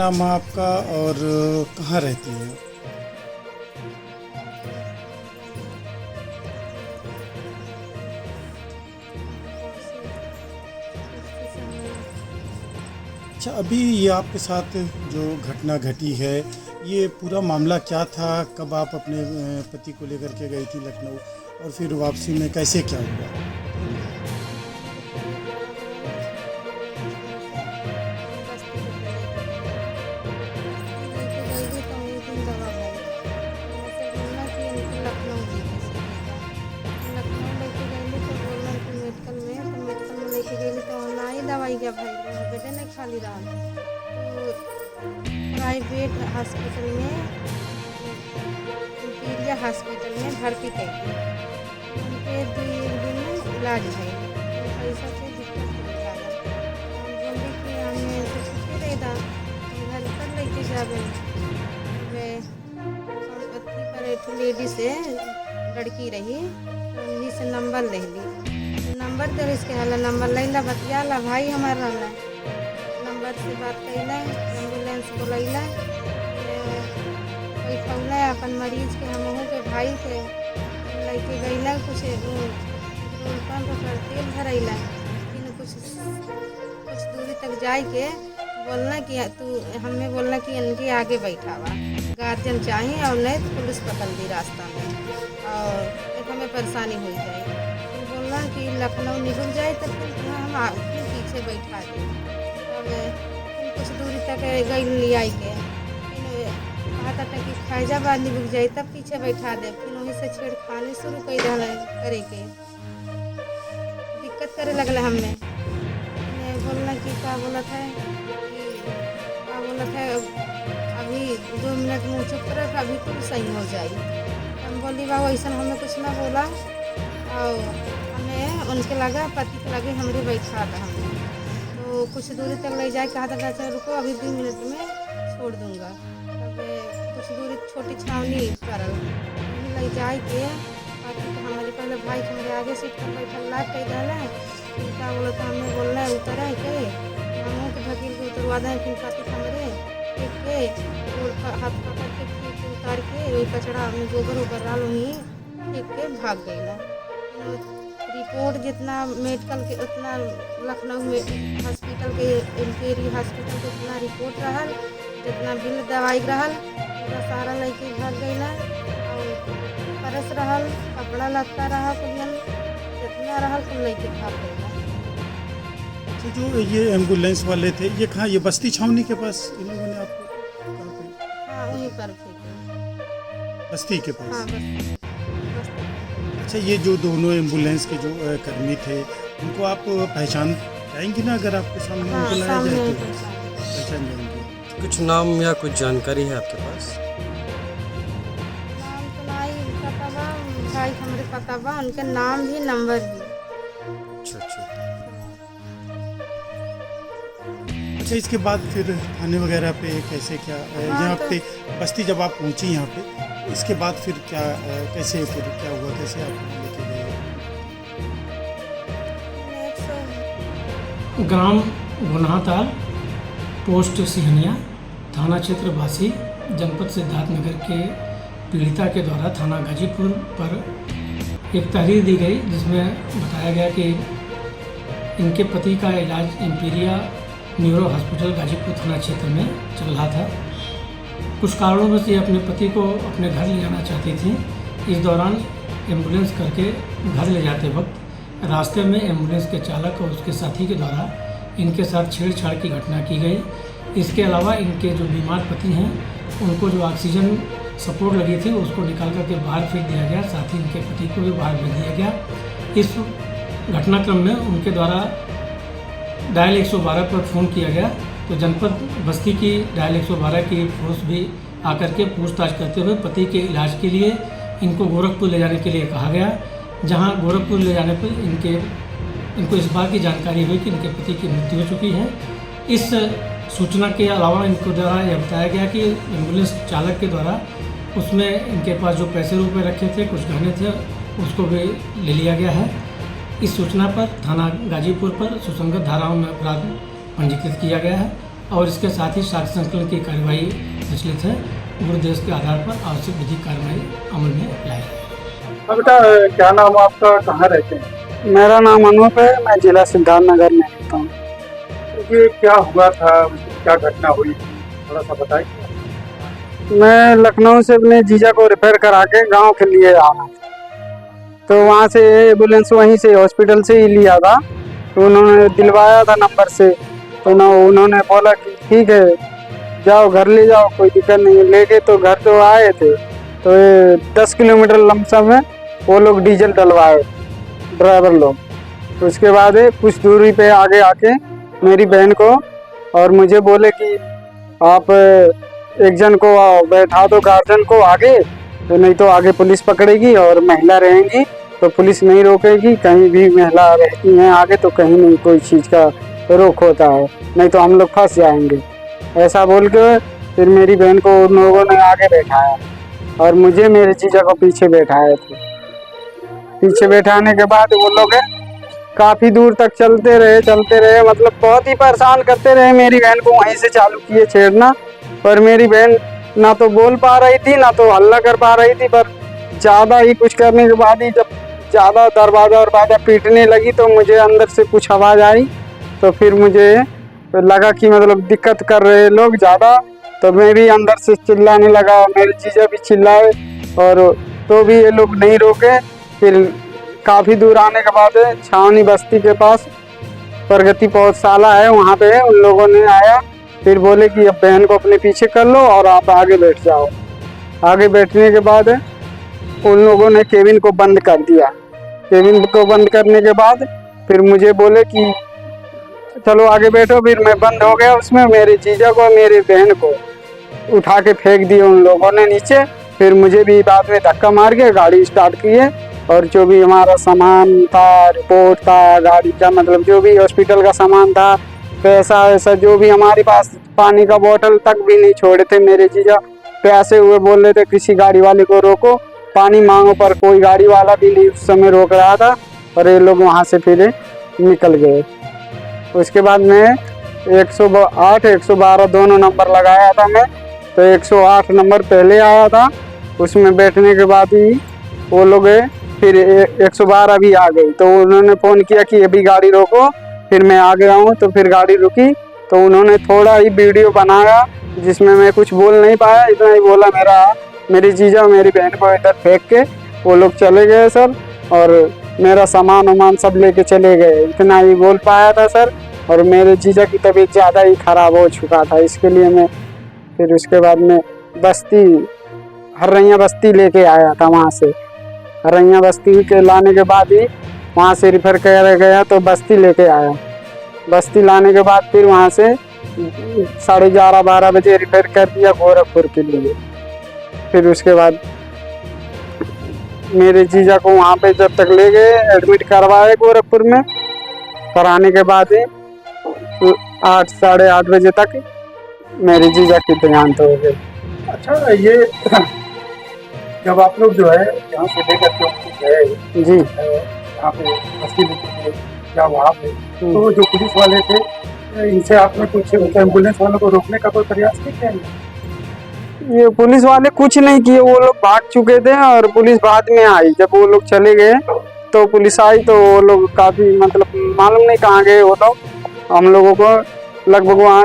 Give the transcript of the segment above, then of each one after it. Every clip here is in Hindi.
नाम है आपका और कहाँ रहती हैं? अच्छा, अभी ये आपके साथ जो घटना घटी है, ये पूरा मामला क्या था? कब आप अपने पति को लेकर के गई थी लखनऊ, और फिर वापसी में कैसे क्या हुआ? दवाई क्या भाई बेटे नहीं खाली रहा तो प्राइवेट हॉस्पिटल में इम्पीरिया हॉस्पिटल में भर्ती कर उनके 2 दिन में इलाज है। पैसा से दिक्कत हो बोले कि हमें तो छुट्टी दे दा घर पर लेके जावे संपत्ति पर एक लेडी से लड़की रही उन्हीं से नंबर ले ली। नंबर दे इसके हला नंबर लैला बतियाला भाई हमारा रहला नंबर से बात कैला एम्बुलेंस बुलैला बैठौला अपन मरीज के हमहू के भाई के लेके गैला कुछ पंप पर तेल भरैला फिर कुछ दूरी तक जाए के बोलना कि तू हमें बोलना कि इनके आगे बैठावा गार्जियन चाहिए और नहीं तो पुलिस पकड़ दी रास्ता में और एक हमें परेशानी हो जाए कि लखनऊ निकल जाए तो फिर हम फिर पीछे बैठा दें। अब फिर कुछ दूरी तक गई ले आई के फिर कहा था कि फैजाबाद निकल जाए तब पीछे बैठा दे फिर वहीं से छेड़खानी शुरू कर करे के दिक्कत करे लगल हमें बोलना कि क्या बोला था अभी 2 मिनट मुँह चुप रख अभी तुम सही हो जाए। हम बोली बाबू ऐसा हमें कुछ ना बोला और हमें उनके लगा पति के लगे हमारे बैठा था हमें तो कुछ दूरी तक ले जाए कहा था अच्छा रुको अभी 2 मिनट में छोड़ दूंगा। तब कुछ दूरी छोटी छावनी पर ले जाए के पति तो हमारे पहले भाई हमारे आगे सीट पर बैठा ला कह डाला क्या बोला था हमें बोलना है उतर है के हम के भकील को उतरवा दें फिर पति हमारे एक के हाथ पकड़ के उतार के वही कचड़ा में गोबर उबर डाल वहीं फेंक के भाग गई। रिपोर्ट जितना मेडिकल के उतना लखनऊ में हॉस्पिटल के इम्पीरिया हॉस्पिटल के उतना रिपोर्ट रहा जितना बिल दवाई रहा पूरा सारा लेके भाग गई और परस रहा कपड़ा लत्ता रहा कुल जितना रहा कुल लेके भाग गई। तो जो ये एम्बुलेंस वाले थे ये कहाँ, ये बस्ती छावनी के पास इन लोगों ने आपको कहाँ पे? हाँ वहीं पर फेंके बस्ती के पास। हाँ बस्ती। अच्छा, ये जो दोनों एम्बुलेंस के जो कर्मी थे उनको आप पहचान जाएंगी ना अगर आपके सामने हाँ, उनको लाया जाए तो पहचान जाएंगे? कुछ नाम या कुछ जानकारी है आपके पास? नाम तो नहीं पता बा भाई हमारे पता बा उनके नाम भी नंबर भी। अच्छा। अच्छा, इसके बाद फिर थाने वगैरह पे कैसे क्या यहाँ तो पे बस्ती जब आप पहुँची यहाँ पे इसके बाद फिर क्या कैसे फिर क्या हुआ, कैसे आप लेके गए? ग्राम गुनाहताल पोस्ट सिहनिया थाना क्षेत्र वासी जनपद सिद्धार्थनगर के पीड़िता के द्वारा थाना गाजीपुर पर एक तहरीर दी गई जिसमें बताया गया कि इनके पति का इलाज इम्पीरिया न्यूरो हॉस्पिटल गाजीपुर थाना क्षेत्र में चल रहा था। कुछ कारणों में से अपने पति को अपने घर ले जाना चाहती थी। इस दौरान एम्बुलेंस करके घर ले जाते वक्त रास्ते में एम्बुलेंस के चालक और उसके साथी के द्वारा इनके साथ छेड़छाड़ की घटना की गई। इसके अलावा इनके जो बीमार पति हैं उनको जो ऑक्सीजन सपोर्ट लगी थी उसको निकाल करके बाहर फेंक दिया गया, साथ ही इनके पति को भी बाहर भेज दिया गया। इस घटनाक्रम में उनके द्वारा डायल 112 पर फ़ोन किया गया तो जनपद बस्ती की डायल 112 की फोर्स भी आकर के पूछताछ करते हुए पति के इलाज के लिए इनको गोरखपुर ले जाने के लिए कहा गया, जहां गोरखपुर ले जाने पर इनको इस बात की जानकारी हुई कि इनके पति की मृत्यु हो चुकी है। इस सूचना के अलावा इनको द्वारा यह बताया गया कि एम्बुलेंस चालक के द्वारा उसमें इनके पास जो पैसे रुपए रखे थे, कुछ गहने थे, उसको भी ले लिया गया है। इस सूचना पर थाना गाजीपुर पर सुसंगत धाराओं में अपराध पंजीकृत किया गया है और इसके साथ ही साक्ष्य संकलन की कार्रवाई प्रचलित है। गुरुदेश के आधार पर आवश्यक विधिक कार्रवाई अमल में लाई है। बेटा क्या नाम आपका, कहाँ रहते हैं? मेरा नाम अनूप है, मैं जिला सिद्धार्थनगर में रहता हूँ। ये क्या हुआ था, क्या घटना हुई, थोड़ा सा बताइए। मैं लखनऊ से अपने जीजा को रिपेयर करा के गांव के लिए आया, तो वहाँ से एम्बुलेंस वहीं से हॉस्पिटल से ही लिया था। तो उन्होंने दिलवाया था नंबर से, तो उन्होंने बोला कि ठीक है जाओ घर ले जाओ, कोई दिक्कत नहीं है। लेके तो घर तो आए थे, तो ये 10 किलोमीटर लमसम में वो लोग डीजल डलवाए ड्राइवर लोग। उसके बाद कुछ दूरी पे आगे आके मेरी बहन को और मुझे बोले कि आप एक जन को बैठा दो गार्जियन को आगे, तो नहीं तो आगे पुलिस पकड़ेगी और महिला रहेंगी तो पुलिस नहीं रोकेगी। कहीं भी महिला रहती हैं आगे तो कहीं नहीं कोई चीज़ का रोक होता है, नहीं तो हम लोग फंस जाएंगे। ऐसा बोल के फिर मेरी बहन को उन लोगों ने आगे बैठाया और मुझे मेरे जीजा को पीछे बैठाए थे। पीछे बैठाने के बाद वो लोग काफ़ी दूर तक चलते रहे, मतलब बहुत ही परेशान करते रहे। मेरी बहन को वहीं से चालू किए छेड़ना, पर मेरी बहन ना तो बोल पा रही थी ना तो हल्ला कर पा रही थी। पर ज़्यादा ही कुछ करने के बाद ही जब ज़्यादा दरवाज़ा पीटने लगी तो मुझे अंदर से कुछ आवाज़ आई, तो फिर मुझे लगा कि मतलब दिक्कत कर रहे लोग ज़्यादा। तो मैं भी अंदर से चिल्लाने लगा, मेरे जीजा भी चिल्लाए, और तो भी ये लोग नहीं रोके। फिर काफ़ी दूर आने के बाद छावनी बस्ती के पास प्रगति पौधशाला है, वहाँ पे उन लोगों ने आया, फिर बोले कि अब बहन को अपने पीछे कर लो और आप आगे बैठ जाओ। आगे बैठने के बाद उन लोगों ने केबिन को बंद कर दिया। केबिन को बंद करने के बाद फिर मुझे बोले कि चलो आगे बैठो। फिर मैं बंद हो गया उसमें, मेरे जीजा को मेरी बहन को उठा के फेंक दिए उन लोगों ने नीचे। फिर मुझे भी बाद में धक्का मार के गाड़ी स्टार्ट की है, और जो भी हमारा सामान था, रिपोर्ट था गाड़ी का, मतलब जो भी हॉस्पिटल का सामान था, पैसा वैसा जो भी हमारे पास, पानी का बोतल तक भी नहीं छोड़े थे मेरे जीजा। प्यासे हुए बोल रहे थे किसी गाड़ी वाले को रोको, पानी मांगो, पर कोई गाड़ी वाला भी नहीं उस समय रोक रहा था, और ये लोग वहाँ से फिर निकल गए। उसके बाद मैं 108 112 दोनों नंबर लगाया था मैं, तो 108 नंबर पहले आया था। उसमें बैठने के बाद ही वो लोग फिर 112 भी आ गई, तो उन्होंने फ़ोन किया कि अभी गाड़ी रोको। फिर मैं आ गया हूँ, तो फिर गाड़ी रुकी, तो उन्होंने थोड़ा ही वीडियो बनाया जिसमें मैं कुछ बोल नहीं पाया, इतना ही बोला मेरे जीजा मेरी बहन को इधर फेंक के वो लोग चले गए सर, और मेरा सामान वामान सब लेके चले गए, इतना ही बोल पाया था सर। और मेरे जीजा की तबीयत ज़्यादा ही ख़राब हो चुका था, इसके लिए मैं फिर उसके बाद में बस्ती हरैया बस्ती लेके आया था। वहाँ से हरैया बस्ती के लाने के बाद ही वहाँ से रिफ़र कर गया, तो बस्ती लेके आया। बस्ती लाने के बाद फिर वहाँ से 11:30-12 बजे रिफ़र कर दिया गोरखपुर के लिए। फिर उसके बाद मेरे जीजा को वहाँ पे जब तक ले गए, एडमिट करवाए गोरखपुर में, कराने के बाद ही 8-8:30 बजे तक मेरे जीजा की देहांत हो गई। अच्छा, ये जब आप लोग जो है यहाँ से लेकर के गए जी यहाँ पे बस्ती लेके क्या वहाँ पे, तो जो पुलिस वाले थे इनसे आपने कुछ एम्बुलेंस वालों को रोकने का कोई प्रयास किया? ये पुलिस वाले कुछ नहीं किए, वो लोग भाग चुके थे, और पुलिस बाद में आई। जब वो लोग चले गए तो पुलिस आई, तो वो लोग काफ़ी मतलब मालूम नहीं कहाँ गए वो लोग। हम लोगों को लगभग वहाँ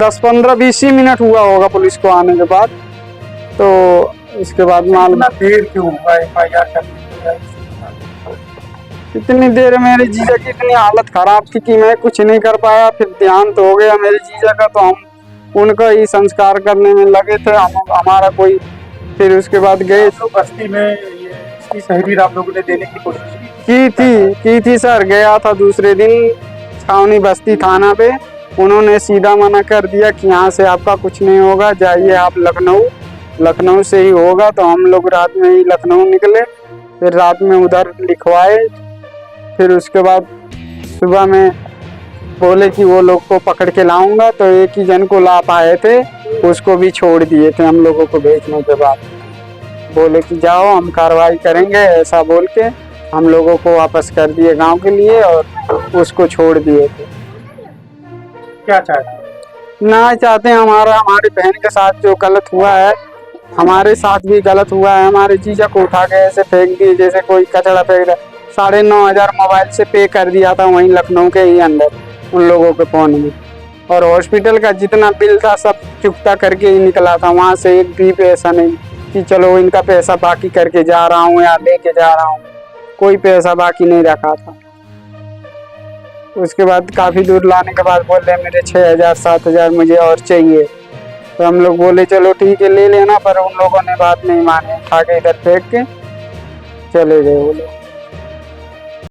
10-15-20 ही मिनट हुआ होगा पुलिस को आने के बाद। तो इसके बाद मालूम देर क्यों हुआ FIR करने? इतनी देर मेरे जीजा की इतनी हालत ख़राब थी कि मैं कुछ नहीं कर पाया। फिर देहांत हो गया मेरे जीजा का, तो हम उनका ही संस्कार करने में लगे थे। हमारा कोई फिर उसके बाद गए तो बस्ती में ये इसकी तहरीर आप लोगों ने देने की कोशिश की थी सर। गया था दूसरे दिन छावनी बस्ती थाना पे, उन्होंने सीधा मना कर दिया कि यहाँ से आपका कुछ नहीं होगा, जाइए आप लखनऊ से ही होगा। तो हम लोग रात में ही लखनऊ निकले, फिर रात में उधर लिखवाए। फिर उसके बाद सुबह में बोले कि वो लोग को पकड़ के लाऊंगा, तो एक ही जन को ला पाए थे, उसको भी छोड़ दिए थे हम लोगों को भेजने के बाद। बोले कि जाओ हम कार्रवाई करेंगे, ऐसा बोल के हम लोगों को वापस कर दिए गांव के लिए, और उसको छोड़ दिए थे। क्या चाहते? ना चाहते हमारा हमारी बहन के साथ जो गलत हुआ है हमारे साथ भी गलत हुआ है। हमारे जीजा को उठा के ऐसे फेंक दिए जैसे कोई कचरा फेंक रहा। 9,500 मोबाइल से पे कर दिया था वहीं लखनऊ के ही अंदर उन लोगों के फोन में, और हॉस्पिटल का जितना बिल था सब चुकता करके ही निकला था। वहाँ से एक भी पैसा नहीं कि चलो इनका पैसा बाकी करके जा रहा हूँ या लेके जा रहा हूँ, कोई पैसा बाकी नहीं रखा था। उसके बाद काफ़ी दूर लाने के बाद बोल रहे मेरे 6,000 7,000 मुझे और चाहिए। तो हम लोग बोले चलो ठीक है ले लेना, पर उन लोगों ने बात नहीं मानी, उठा के इधर फेंक के चले गए वो लोग।